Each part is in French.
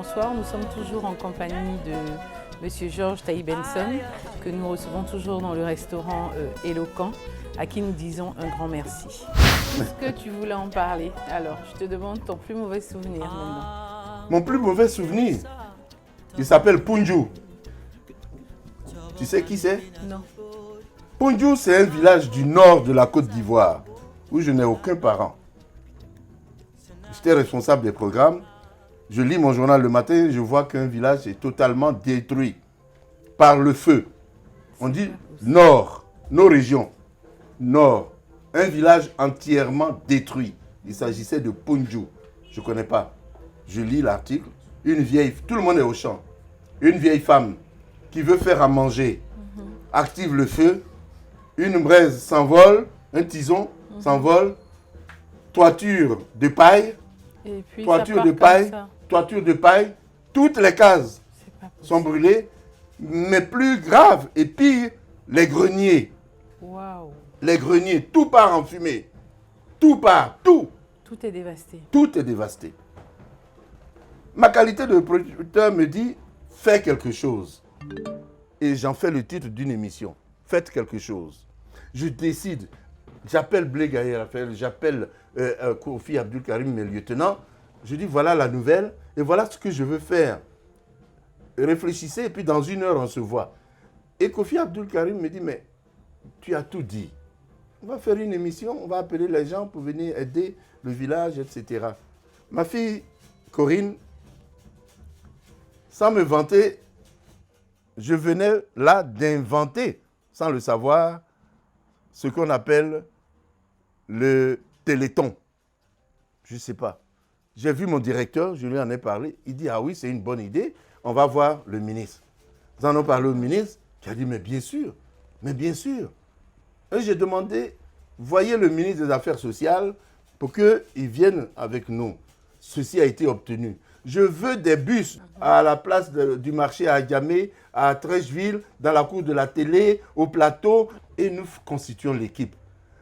bonsoir. Nous sommes toujours en compagnie de M. Georges Taï Benson, que nous recevons toujours dans le restaurant Éloquent, à qui nous disons un grand merci. Est-ce que tu voulais en parler? Alors, je te demande ton plus mauvais souvenir maintenant. Mon plus mauvais souvenir, il s'appelle Punju. Tu sais qui c'est? Non. Punju, c'est un village du nord de la Côte d'Ivoire, où je n'ai aucun parent. J'étais responsable des programmes. Je lis mon journal le matin, je vois qu'un village est totalement détruit par le feu. On dit nord, nos régions, nord. Un village entièrement détruit. Il s'agissait de Punju. Je ne connais pas. Je lis l'article. Une vieille, tout le monde est au champ. Une vieille femme qui veut faire à manger active le feu. Une braise s'envole, un tison s'envole. Toiture de paille. Et puis, Toiture de paille, toutes les cases sont brûlées, mais plus grave et pire, les greniers. Waouh. Les greniers, tout part en fumée. Tout part, tout. Tout est dévasté. Tout est dévasté. Ma qualité de producteur me dit, fais quelque chose. Et j'en fais le titre d'une émission. Faites quelque chose. Je décide, j'appelle Blé Gaye Raphaël, j'appelle Kofi Abdul Karim, mes lieutenants. Je dis, voilà la nouvelle et voilà ce que je veux faire. Réfléchissez et puis dans 1 heure, on se voit. Et Kofi Abdul Karim me dit, mais tu as tout dit. On va faire une émission, on va appeler les gens pour venir aider le village, etc. Ma fille, Corinne, sans me vanter, je venais là d'inventer, sans le savoir, ce qu'on appelle le téléthon. Je ne sais pas. J'ai vu mon directeur, je lui en ai parlé. Il dit, ah oui, c'est une bonne idée. On va voir le ministre. Nous en avons parlé au ministre, qui a dit, mais bien sûr, mais bien sûr. Et j'ai demandé, voyez le ministre des Affaires sociales pour qu'il vienne avec nous. Ceci a été obtenu. Je veux des bus à la place du marché à Adjamé, à Trècheville, dans la cour de la télé, au plateau, et nous constituons l'équipe.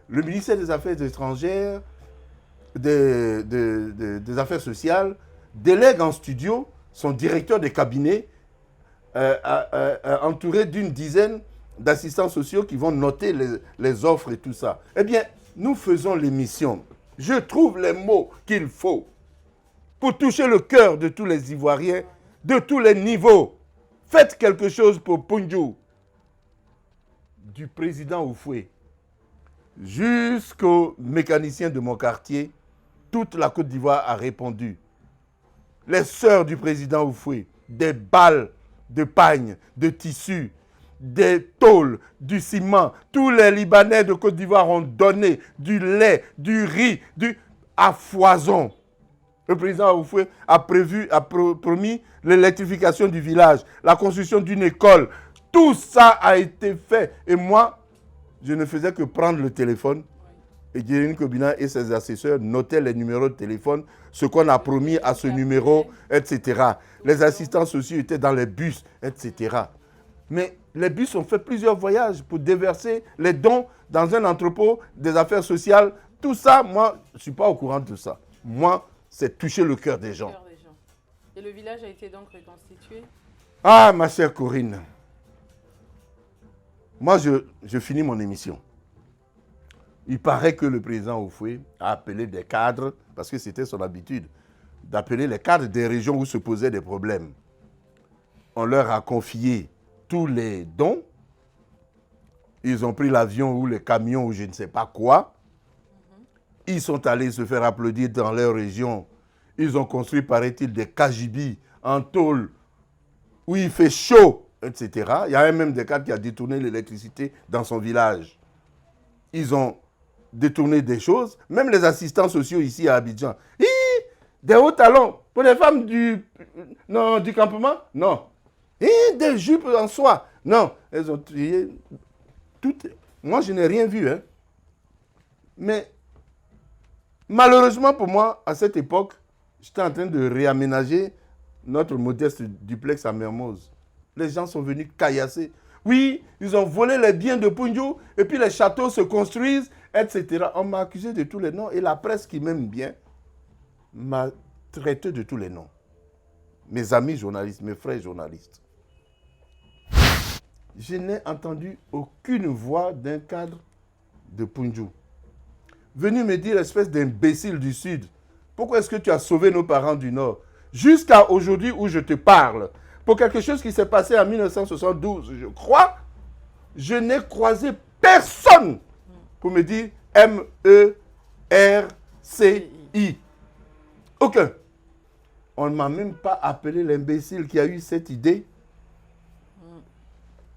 Le ministère des Affaires étrangères, des Affaires sociales, délègue en studio son directeur de cabinet, entouré d'une dizaine d'assistants sociaux qui vont noter les offres et tout ça. Eh bien, nous faisons l'émission. Je trouve les mots qu'il faut pour toucher le cœur de tous les Ivoiriens, de tous les niveaux. Faites quelque chose pour Punju. Du président Oufoué jusqu'aux mécaniciens de mon quartier, toute la Côte d'Ivoire a répondu. Les sœurs du président Oufoué, des balles de pagne, de tissu, des tôles, du ciment. Tous les Libanais de Côte d'Ivoire ont donné du lait, du riz, à foison. Le président Oufoué a promis l'électrification du village, la construction d'une école. Tout ça a été fait. Et moi, je ne faisais que prendre le téléphone. Et Guérin Kobina et ses assesseurs notaient les numéros de téléphone, ce qu'on a promis à ce numéro, etc. Les assistants sociaux étaient dans les bus, etc. Mais les bus ont fait plusieurs voyages pour déverser les dons dans un entrepôt des affaires sociales. Tout ça, moi, je ne suis pas au courant de tout ça. Moi, c'est toucher le cœur des gens. Et le village a été donc reconstitué? Ah, ma chère Corinne. Moi, je finis mon émission. Il paraît que le président Oufoué a appelé des cadres, parce que c'était son habitude, d'appeler les cadres des régions où se posaient des problèmes. On leur a confié tous les dons. Ils ont pris l'avion ou les camions ou je ne sais pas quoi. Ils sont allés se faire applaudir dans leur région. Ils ont construit, paraît-il, des kajibis en tôle où il fait chaud, etc. Il y a même des cadres qui a détourné l'électricité dans son village. Ils ont détourner des choses, même les assistants sociaux ici à Abidjan. Des hauts talons pour les femmes du campement? Non. Des jupes en soie? Non. Elles ont trié tout. Moi, je n'ai rien vu. Hein. Mais malheureusement pour moi, à cette époque, j'étais en train de réaménager notre modeste duplex à Mermoz. Les gens sont venus caillasser. Oui, ils ont volé les biens de Punju et puis les châteaux se construisent, etc. On m'a accusé de tous les noms et la presse qui m'aime bien m'a traité de tous les noms. mes amis journalistes, mes frères journalistes. Je n'ai entendu aucune voix d'un cadre de Punju venu me dire, espèce d'imbécile du Sud, pourquoi est-ce que tu as sauvé nos parents du Nord? Jusqu'à aujourd'hui où je te parle, pour quelque chose qui s'est passé en 1972, je crois, je n'ai croisé personne pour me dire M-E-R-C-I. Aucun. On ne m'a même pas appelé l'imbécile qui a eu cette idée.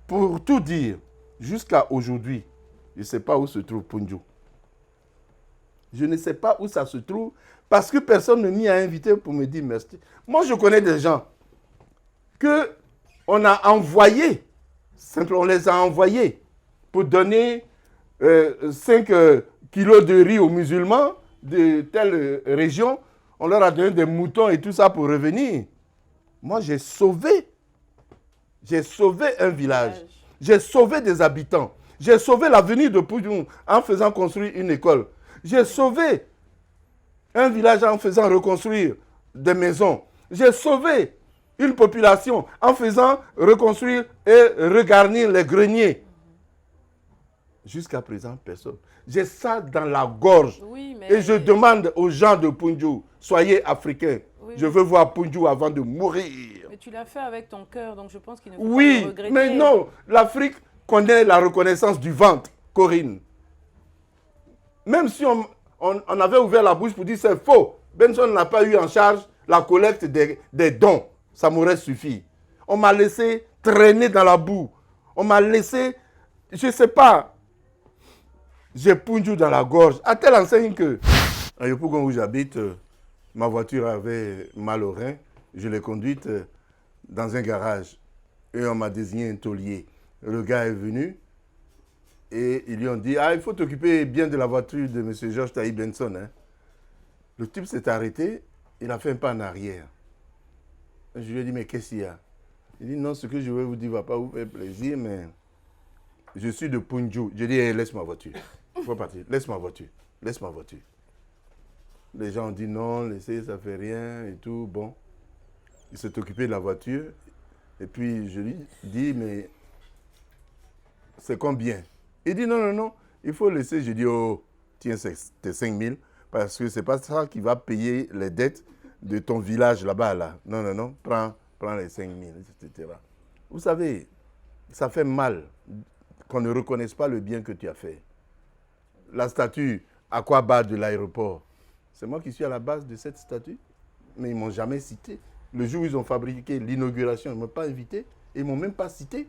Pour tout dire, jusqu'à aujourd'hui, je ne sais pas où se trouve Punju. Je ne sais pas où ça se trouve parce que personne ne m'y a invité pour me dire merci. Moi, je connais des gens qu'on a envoyés, simplement on les a envoyés pour donner 5 kilos de riz aux musulmans de telle région. On leur a donné des moutons et tout ça pour revenir. Moi, j'ai sauvé un village. J'ai sauvé des habitants. J'ai sauvé l'avenir de Punju en faisant construire une école. J'ai sauvé un village en faisant reconstruire des maisons. J'ai sauvé une population en faisant reconstruire et regarnir les greniers. Jusqu'à présent, personne. J'ai ça dans la gorge. Oui, et je demande aux gens de Punju, soyez africains. Oui, je veux voir Punju avant de mourir. Mais tu l'as fait avec ton cœur, donc je pense qu'il ne faut pas le regretter. Oui, mais non. L'Afrique connaît la reconnaissance du ventre, Corinne. Même si on avait ouvert la bouche pour dire c'est faux, Benson n'a pas eu en charge la collecte des dons. Ça m'aurait suffi. On m'a laissé traîner dans la boue. On m'a laissé, je ne sais pas, j'ai Punju dans la gorge. À telle enseigne que, à Yopougon où j'habite, ma voiture avait mal au rein. Je l'ai conduite dans un garage. Et on m'a désigné un taulier. Le gars est venu. Et ils lui ont dit, il faut t'occuper bien de la voiture de M. Georges Taïb Benson. Hein. Le type s'est arrêté, il a fait un pas en arrière. Je lui ai dit, mais qu'est-ce qu'il y a? Il dit, non, ce que je vais vous dire ne va pas vous faire plaisir, mais je suis de Punju. Je dis, laisse ma voiture. Il faut partir. Laisse ma voiture. Laisse ma voiture. Les gens ont dit, non, laissez, ça ne fait rien et tout. Bon, il s'est occupé de la voiture. Et puis, je lui dis, mais c'est combien? Il dit non, il faut laisser. Je dis, oh, tiens, tes 5 000, parce que ce n'est pas ça qui va payer les dettes de ton village là-bas. Là. Non, prends les 5 000, etc. Vous savez, ça fait mal qu'on ne reconnaisse pas le bien que tu as fait. La statue Aquabat de l'aéroport, c'est moi qui suis à la base de cette statue, mais ils ne m'ont jamais cité. Le jour où ils ont fabriqué l'inauguration, ils ne m'ont pas invité et ils ne m'ont même pas cité.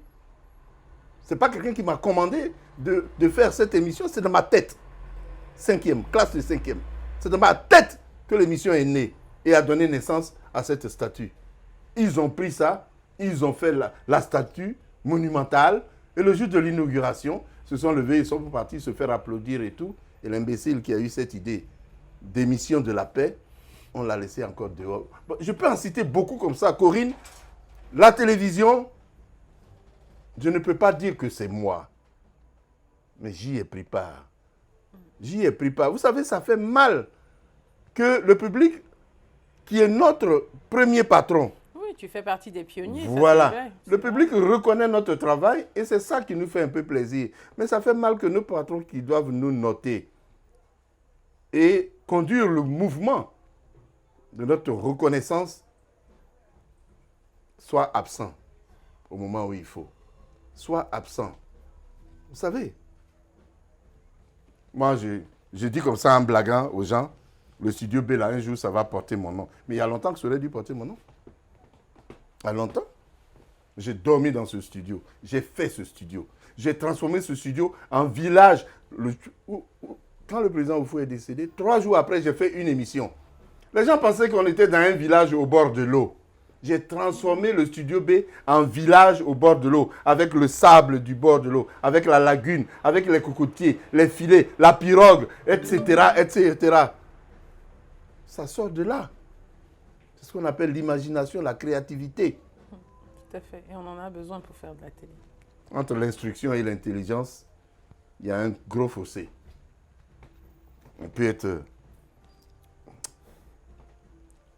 Ce n'est pas quelqu'un qui m'a commandé de faire cette émission, c'est dans ma tête. 5e, classe de 5e. C'est dans ma tête que l'émission est née et a donné naissance à cette statue. Ils ont pris ça, ils ont fait la statue monumentale et le jour de l'inauguration, ils se sont levés, ils sont partis se faire applaudir et tout. Et l'imbécile qui a eu cette idée d'émission de la paix, on l'a laissé encore dehors. Bon, je peux en citer beaucoup comme ça. Corinne, la télévision, je ne peux pas dire que c'est moi, mais j'y ai pris part. J'y ai pris part. Vous savez, ça fait mal que le public, qui est notre premier patron. Oui, tu fais partie des pionniers. Voilà. Le public reconnaît notre travail et c'est ça qui nous fait un peu plaisir. Mais ça fait mal que nos patrons qui doivent nous noter et conduire le mouvement de notre reconnaissance soient absents au moment où il faut. Soit absent. Vous savez, moi, je dis comme ça en blaguant aux gens, le studio B, là, un jour, ça va porter mon nom. Mais il y a longtemps que ça aurait dû porter mon nom. Il y a longtemps. J'ai dormi dans ce studio. J'ai fait ce studio. J'ai transformé ce studio en village. Quand le président Oufou est décédé, 3 jours après, j'ai fait une émission. Les gens pensaient qu'on était dans un village au bord de l'eau. J'ai transformé le studio B en village au bord de l'eau, avec le sable du bord de l'eau, avec la lagune, avec les cocotiers, les filets, la pirogue, etc., etc. Ça sort de là. C'est ce qu'on appelle l'imagination, la créativité. Tout à fait. Et on en a besoin pour faire de la télé. Entre l'instruction et l'intelligence, il y a un gros fossé. On peut être...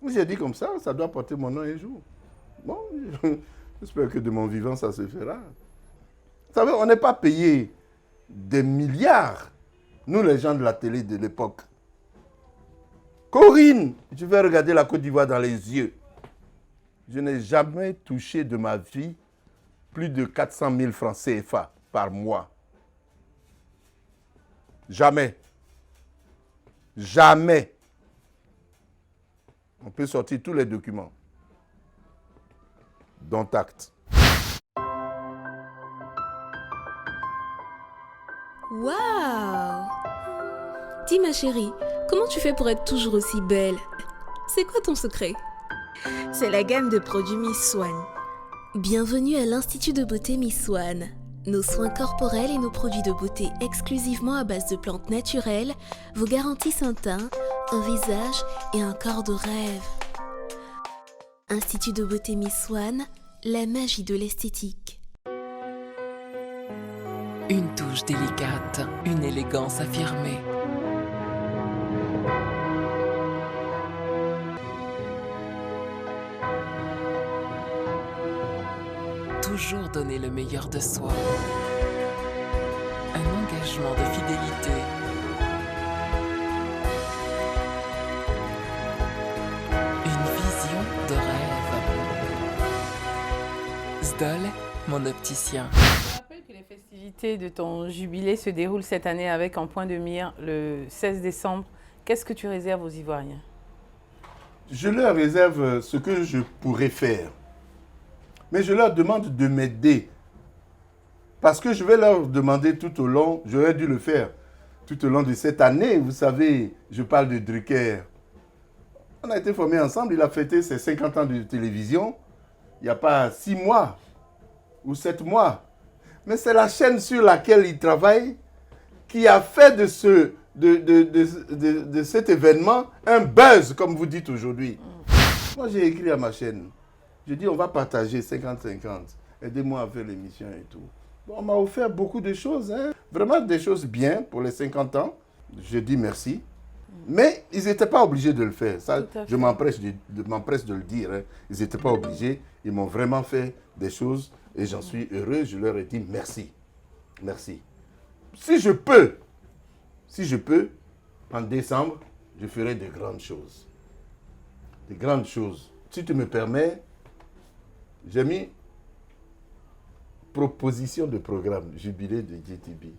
J'ai dit comme ça doit porter mon nom un jour. Bon, j'espère que de mon vivant, ça se fera. Vous savez, on n'est pas payé des milliards, nous les gens de la télé de l'époque. Corinne, je vais regarder la Côte d'Ivoire dans les yeux. Je n'ai jamais touché de ma vie plus de 400 000 francs CFA par mois. Jamais. Jamais. On peut sortir tous les documents. Dont acte. Waouh! Dis ma chérie, comment tu fais pour être toujours aussi belle? C'est quoi ton secret? C'est la gamme de produits Miss Swan. Bienvenue à l'Institut de beauté Miss Swan. Nos soins corporels et nos produits de beauté exclusivement à base de plantes naturelles vous garantissent un teint, un visage et un corps de rêve. Institut de beauté Miss Swan, la magie de l'esthétique. Une touche délicate, une élégance affirmée. Toujours donner le meilleur de soi. Un engagement de fidélité. Une vision de rêve. Zdol, mon opticien. Je rappelle que les festivités de ton jubilé se déroulent cette année avec en point de mire le 16 décembre. Qu'est-ce que tu réserves aux Ivoiriens? Je leur réserve ce que je pourrais faire. Mais je leur demande de m'aider. Parce que je vais leur demander tout au long, j'aurais dû le faire, tout au long de cette année. Vous savez, je parle de Drucker. On a été formés ensemble, il a fêté ses 50 ans de télévision. Il n'y a pas 6 mois ou 7 mois. Mais c'est la chaîne sur laquelle il travaille qui a fait de cet événement un buzz, comme vous dites aujourd'hui. Moi, j'ai écrit à ma chaîne. Je dis, on va partager 50-50. Aidez-moi à faire l'émission et tout. Bon, on m'a offert beaucoup de choses. Hein. Vraiment des choses bien pour les 50 ans. Je dis merci. Mais ils n'étaient pas obligés de le faire. Ça, je m'empresse de le dire. Hein. Ils n'étaient pas obligés. Ils m'ont vraiment fait des choses et j'en suis heureux. Je leur ai dit merci. Merci. Si je peux, en décembre, je ferai de grandes choses. Des grandes choses. Si tu me permets, j'ai mis proposition de programme, jubilé de GTB.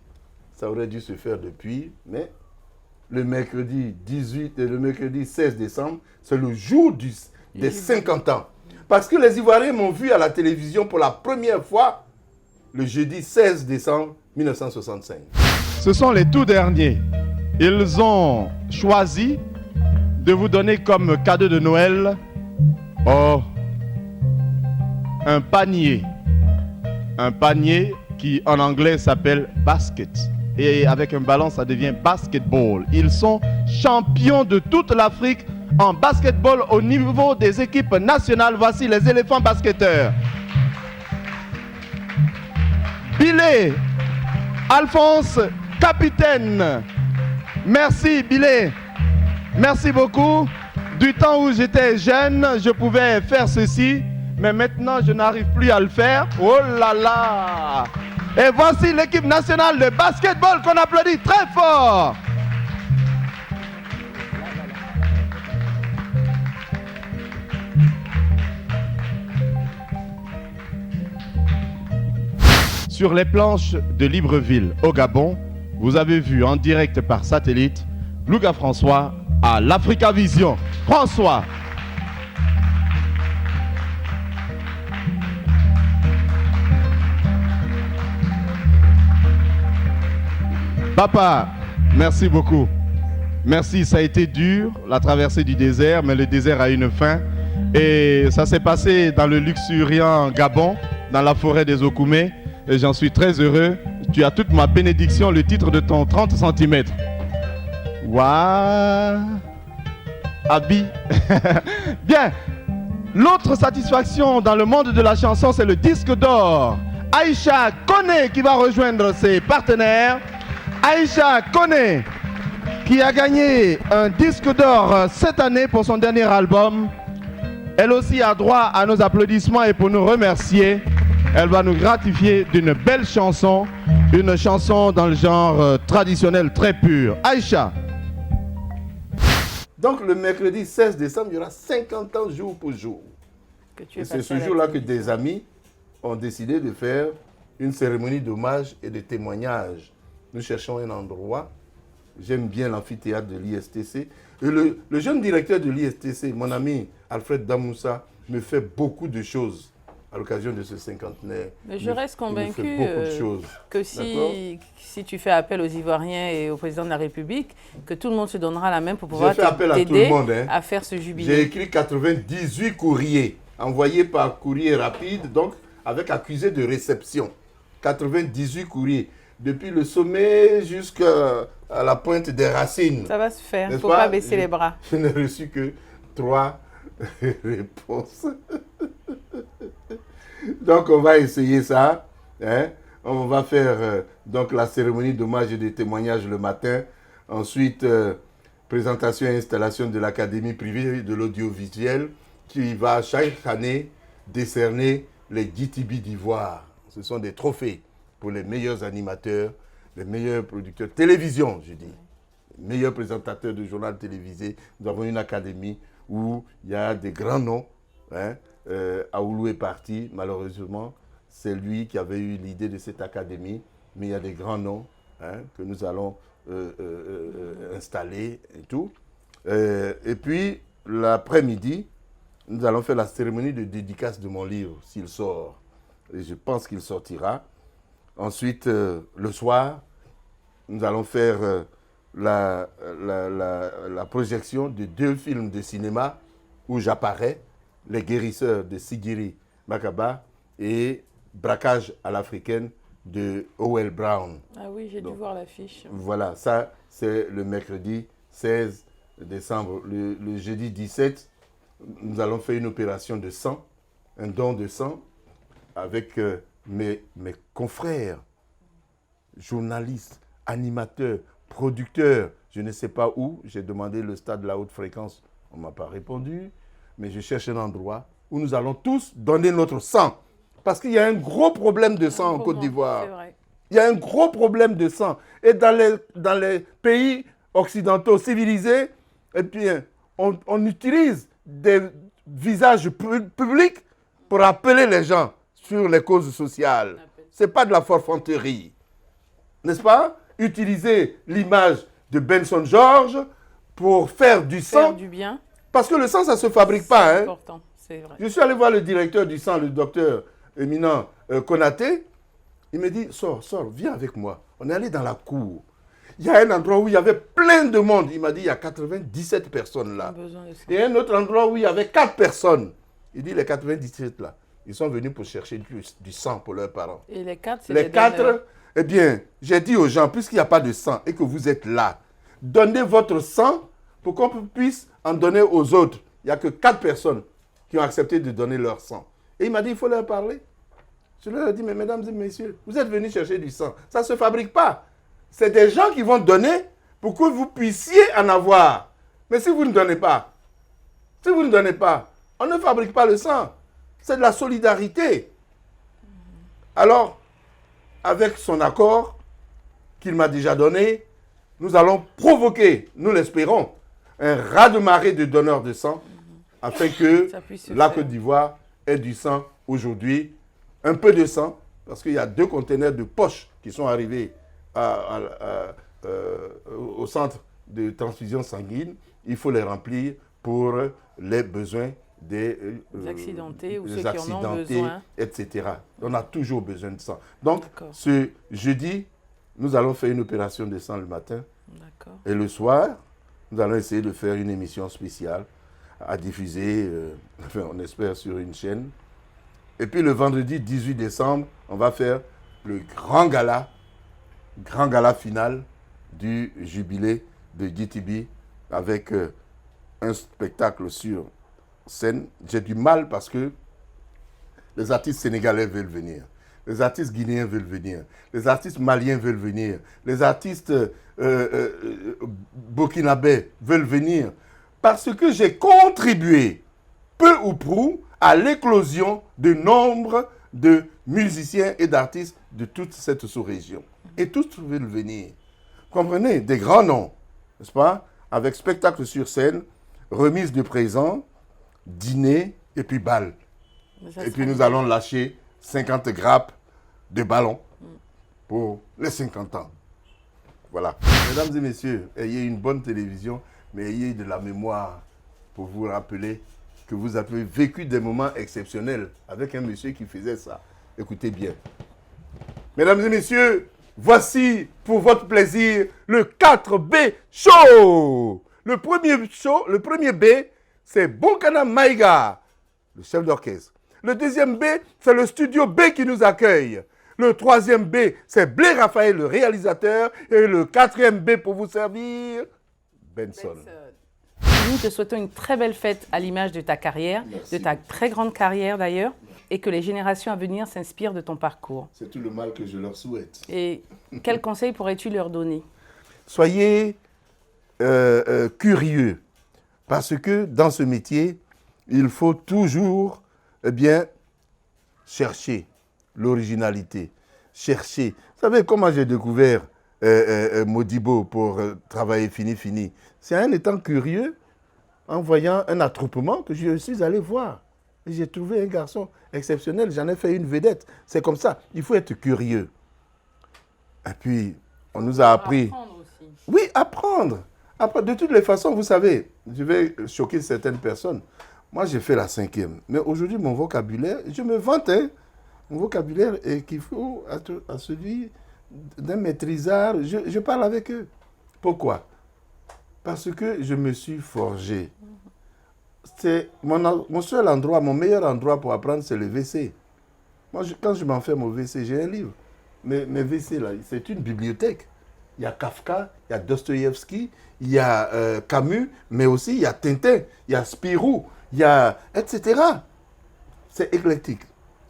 Ça aurait dû se faire depuis, mais le mercredi 16 décembre, c'est le jour des 50 ans. Parce que les Ivoiriens m'ont vu à la télévision pour la première fois le jeudi 16 décembre 1965. Ce sont les tout derniers. Ils ont choisi de vous donner comme cadeau de Noël un panier qui en anglais s'appelle basket. Et avec un ballon, ça devient basketball. Ils sont champions de toute l'Afrique en basketball au niveau des équipes nationales. Voici les éléphants basketteurs. Bilé, Alphonse, capitaine. Merci Bilé. Merci beaucoup. Du temps où j'étais jeune, je pouvais faire ceci. Mais maintenant, je n'arrive plus à le faire. Oh là là! Et voici l'équipe nationale de basketball qu'on applaudit très fort. Sur les planches de Libreville, au Gabon, vous avez vu en direct par satellite Louga François à l'Africa Vision. François! Papa, merci beaucoup. Merci, ça a été dur, la traversée du désert, mais le désert a une fin. Et ça s'est passé dans le luxuriant Gabon, dans la forêt des Okoumé. Et j'en suis très heureux. Tu as toute ma bénédiction, le titre de ton 30 cm. Waouh! Abi. Bien. L'autre satisfaction dans le monde de la chanson, c'est le disque d'or. Aïcha Koné qui va rejoindre ses partenaires. Aïcha Koné qui a gagné un disque d'or cette année pour son dernier album. Elle aussi a droit à nos applaudissements et pour nous remercier, elle va nous gratifier d'une belle chanson, une chanson dans le genre traditionnel très pur. Aïcha. Donc le mercredi 16 décembre, il y aura 50 ans jour pour jour. Et c'est ce jour-là que des amis ont décidé de faire une cérémonie d'hommage et de témoignage. Nous cherchons un endroit. J'aime bien l'amphithéâtre de l'ISTC. Et le jeune directeur de l'ISTC, mon ami Alfred Damoussa, me fait beaucoup de choses à l'occasion de ce cinquantenaire. Mais je reste convaincu que si tu fais appel aux Ivoiriens et au président de la République, que tout le monde se donnera la main pour pouvoir t'aider à faire ce jubilé. J'ai écrit 98 courriers envoyés par courrier rapide, donc avec accusé de réception. 98 courriers. Depuis le sommet jusqu'à la pointe des racines. Ça va se faire, il ne faut pas baisser les bras. Je n'ai reçu que 3 réponses. Donc on va essayer ça. Hein? On va faire donc la cérémonie d'hommage et de témoignage le matin. Ensuite, présentation et installation de l'Académie privée de l'audiovisuel qui va chaque année décerner les GTB d'Ivoire. Ce sont des trophées pour les meilleurs animateurs, les meilleurs producteurs, télévision, je dis, les meilleurs présentateurs de journal télévisé. Nous avons une académie où il y a des grands noms. Hein. Aoulou est parti, malheureusement, c'est lui qui avait eu l'idée de cette académie, mais il y a des grands noms que nous allons installer et tout. Et puis, l'après-midi, nous allons faire la cérémonie de dédicace de mon livre, s'il sort. Et je pense qu'il sortira. Ensuite, le soir, nous allons faire la projection de 2 films de cinéma où j'apparais, Les Guérisseurs de Sigiri Makaba et Braquage à l'africaine de Howell Brown. Ah oui, j'ai dû voir l'affiche. Voilà, ça c'est le mercredi 16 décembre. Le jeudi 17, nous allons faire une opération de sang, un don de sang avec mes confrères, journalistes, animateurs, producteurs. Je ne sais pas où, j'ai demandé le stade de la haute fréquence, on ne m'a pas répondu, mais je cherche un endroit où nous allons tous donner notre sang. Parce qu'il y a un gros problème de sang en Côte d'Ivoire. C'est vrai. Il y a un gros problème de sang. Et dans les pays occidentaux civilisés, eh bien, on utilise des visages publics pour appeler les gens sur les causes sociales. Ce n'est pas de la forfanterie. N'est-ce pas? Utiliser l'image de Benson George pour faire du sang. Faire du bien. Parce que le sang, ça ne se fabrique pas. C'est important, c'est vrai. Je suis allé voir le directeur du sang, le docteur éminent Konaté. Il me dit, sors, viens avec moi. On est allé dans la cour. Il y a un endroit où il y avait plein de monde. Il m'a dit, il y a 97 personnes là. Et un autre endroit où il y avait 4 personnes. Il dit, les 97 là, ils sont venus pour chercher du sang pour leurs parents. Et les 4, c'est les 4, eh bien, j'ai dit aux gens, puisqu'il n'y a pas de sang et que vous êtes là, donnez votre sang pour qu'on puisse en donner aux autres. Il n'y a que 4 personnes qui ont accepté de donner leur sang. Et il m'a dit, il faut leur parler. Je leur ai dit, mais mesdames et messieurs, vous êtes venus chercher du sang. Ça ne se fabrique pas. C'est des gens qui vont donner pour que vous puissiez en avoir. Mais si vous ne donnez pas, on ne fabrique pas le sang. C'est de la solidarité. Alors, avec son accord qu'il m'a déjà donné, nous allons provoquer, nous l'espérons, un raz-de-marée de donneurs de sang afin que la Côte d'Ivoire ait du sang aujourd'hui. Un peu de sang, parce qu'il y a 2 conteneurs de poches qui sont arrivés au centre de transfusion sanguine. Il faut les remplir pour les besoins des accidentés ou ceux qui en ont besoin, etc. On a toujours besoin de sang. Donc, ce jeudi, nous allons faire une opération de sang le matin. Et le soir, nous allons essayer de faire une émission spéciale à diffuser, enfin, on espère, sur une chaîne. Et puis le vendredi 18 décembre, on va faire le grand gala final du jubilé de GTB avec un spectacle sur scène. J'ai du mal parce que les artistes sénégalais veulent venir, les artistes guinéens veulent venir, les artistes maliens veulent venir, les artistes burkinabés veulent venir, parce que j'ai contribué peu ou prou à l'éclosion de nombre de musiciens et d'artistes de toute cette sous-région. Et tous veulent venir. Comprenez, des grands noms, n'est-ce pas? Avec spectacle sur scène, remise de présents, dîner et puis bal. Et puis nous allons lâcher 50 grappes de ballons pour les 50 ans. Voilà. Mesdames et messieurs, ayez une bonne télévision, mais ayez de la mémoire pour vous rappeler que vous avez vécu des moments exceptionnels avec un monsieur qui faisait ça. Écoutez bien. Mesdames et messieurs, voici pour votre plaisir le 4B Show. Le premier B, c'est Bonkana Maïga, le chef d'orchestre. Le deuxième B, c'est le studio B qui nous accueille. Le troisième B, c'est Blé Raphaël, le réalisateur. Et le quatrième B pour vous servir, Benson. Nous te souhaitons une très belle fête à l'image de ta carrière, Merci. de ta très grande carrière d'ailleurs, et que les générations à venir s'inspirent de ton parcours. C'est tout le mal que je leur souhaite. Et quels conseils pourrais-tu leur donner? Soyez curieux, parce que dans ce métier, il faut toujours chercher l'originalité, chercher. Vous savez comment j'ai découvert Modibo pour travailler Fini. C'est en étant curieux, en voyant un attroupement que je suis allé voir. Et j'ai trouvé un garçon exceptionnel, j'en ai fait une vedette. C'est comme ça, il faut être curieux. Et puis, on nous a appris... Apprendre aussi. Oui, apprendre. De toutes les façons, vous savez, je vais choquer certaines personnes. Moi, j'ai fait la 5e. Mais aujourd'hui, mon vocabulaire, je me vante, hein. Mon vocabulaire équivaut à celui d'un maîtrisard. Je parle avec eux. Pourquoi? Parce que je me suis forgé. C'est mon seul endroit, mon meilleur endroit pour apprendre, c'est le WC. Moi, quand je m'enferme au WC, j'ai un livre. Mais mes WC, là, c'est une bibliothèque. Il y a Kafka, il y a Dostoïevski, il y a Camus, mais aussi il y a Tintin, il y a Spirou, il y a etc. C'est éclectique.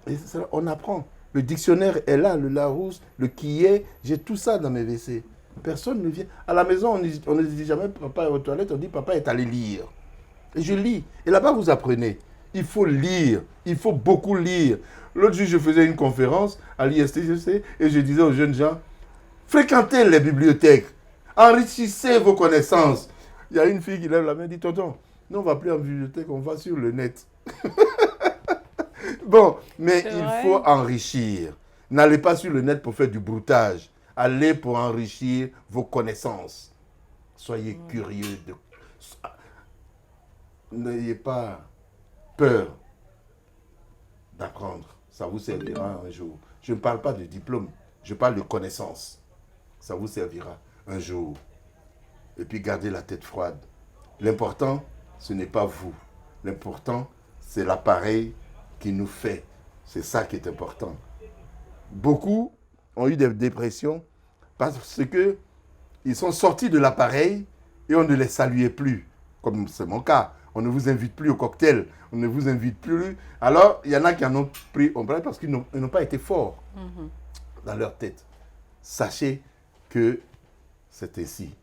Et ça, on apprend. Le dictionnaire est là, le Larousse, le Quillet, j'ai tout ça dans mes WC. Personne ne vient. À la maison, on ne dit jamais papa est aux toilettes, on dit papa est allé lire. Et je lis. Et là-bas, vous apprenez. Il faut lire. Il faut beaucoup lire. L'autre jour, je faisais une conférence à l'ISTGC et je disais aux jeunes gens, fréquentez les bibliothèques. Enrichissez vos connaissances. Il y a une fille qui lève la main et dit, tonton, nous, on ne va plus en bibliothèque, on va sur le net. Bon, mais C'est il vrai. faut enrichir. N'allez pas sur le net pour faire du broutage. Allez pour enrichir vos connaissances. Soyez curieux. N'ayez pas peur d'apprendre. Ça vous servira un jour. Je ne parle pas de diplôme, je parle de connaissances. Ça vous servira un jour. Et puis gardez la tête froide. L'important, ce n'est pas vous. L'important, c'est l'appareil qui nous fait. C'est ça qui est important. Beaucoup ont eu des dépressions parce qu'ils sont sortis de l'appareil et on ne les saluait plus. Comme c'est mon cas. On ne vous invite plus au cocktail. On ne vous invite plus. Alors, il y en a qui en ont pris ombrage parce qu'ils n'ont pas été forts dans leur tête. Sachez que c'est ainsi.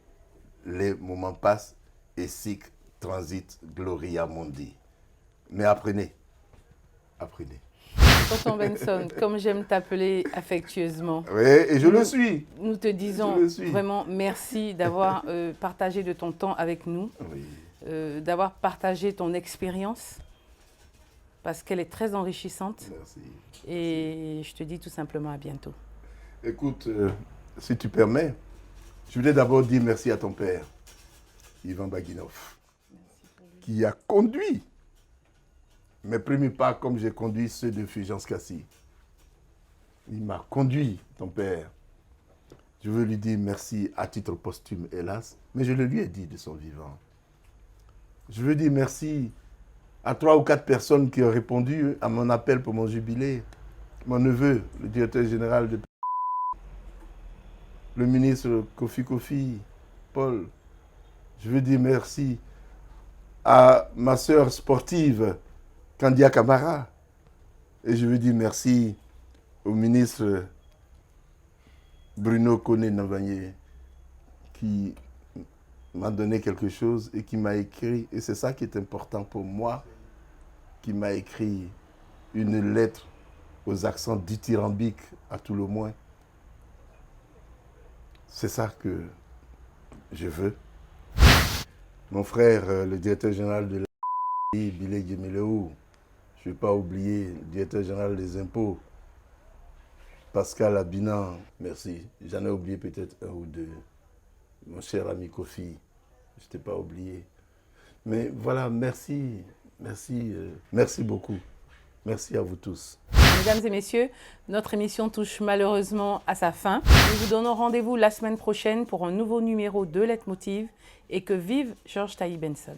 Les moments passent et sic transit gloria mundi. Mais apprenez. Apprenez. Tonton Benson, comme j'aime t'appeler affectueusement, Oui, et je le suis. nous te disons Je le suis. vraiment merci d'avoir partagé de ton temps avec nous, Oui. d'avoir partagé ton expérience, parce qu'elle est très enrichissante. Merci. Et je te dis tout simplement à bientôt. Écoute, si tu permets, je voulais d'abord dire merci à ton père, Ivan Baguinov, qui a conduit mes premiers pas comme j'ai conduit ceux de Fulgence Cassis. Il m'a conduit, ton père. Je veux lui dire merci à titre posthume, hélas, mais je le lui ai dit de son vivant. Je veux dire merci à 3 ou 4 personnes qui ont répondu à mon appel pour mon jubilé. Mon neveu, le directeur général de le ministre Kofi, Paul. Je veux dire merci à ma sœur sportive, Kandia Kamara. Et je veux dire merci au ministre Bruno Koné-Navagné qui m'a donné quelque chose et qui m'a écrit. Et c'est ça qui est important pour moi. qui m'a écrit une lettre aux accents dithyrambiques à tout le moins. C'est ça que je veux. Mon frère, le directeur général de la Bilé Djemelou, je ne vais pas oublier le directeur général des impôts, Pascal Abinan, merci. J'en ai oublié peut-être un ou deux. Mon cher ami Kofi, je ne t'ai pas oublié. Mais voilà, merci, merci, merci beaucoup. Merci à vous tous. Mesdames et messieurs, notre émission touche malheureusement à sa fin. Nous vous donnons rendez-vous la semaine prochaine pour un nouveau numéro de Leitmotiv et que vive Georges Taïb Benson.